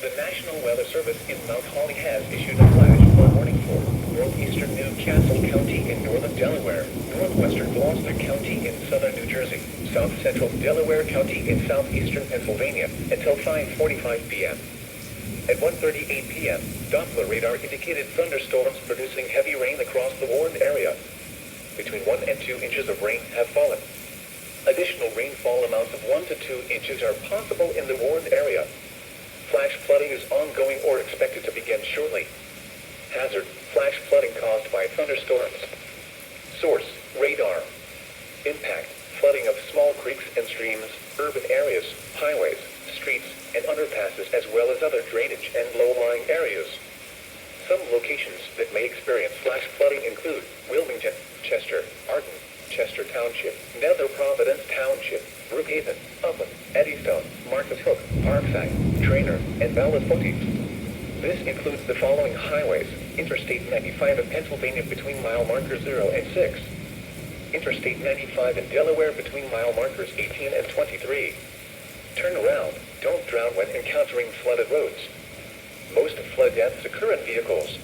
The National Weather Service in Mount Holly has issued a flash flood warning for northeastern Newcastle County in northern Delaware, northwestern Gloucester County in southern New Jersey, south central Delaware County in southeastern Pennsylvania until 5:45 p.m. At 1:38 p.m., Doppler radar indicated thunderstorms producing heavy rain across the warned area. Between 1 and 2 inches of rain have fallen. Additional rainfall amounts of 1 to 2 inches are possible in the warned area. Flash flooding is ongoing or expected to begin shortly. Hazard: flash flooding caused by thunderstorms. Source: radar. Impact: flooding of small creeks and streams, urban areas, highways, streets, and underpasses, as well as other drainage and low-lying areas. Some locations that may experience flash flooding include Wilmington, Chester, Arden, Chester Township, Nether Providence Township, Brookhaven, Upland, Eddystone, Marcus Hook, Parkside, Trainer, and Bellefonte. This includes the following highways: Interstate 95 in Pennsylvania between mile markers 0 and 6. Interstate 95 in Delaware between mile markers 18 and 23. Turn around. Don't drown when encountering flooded roads. Most flood deaths occur in vehicles.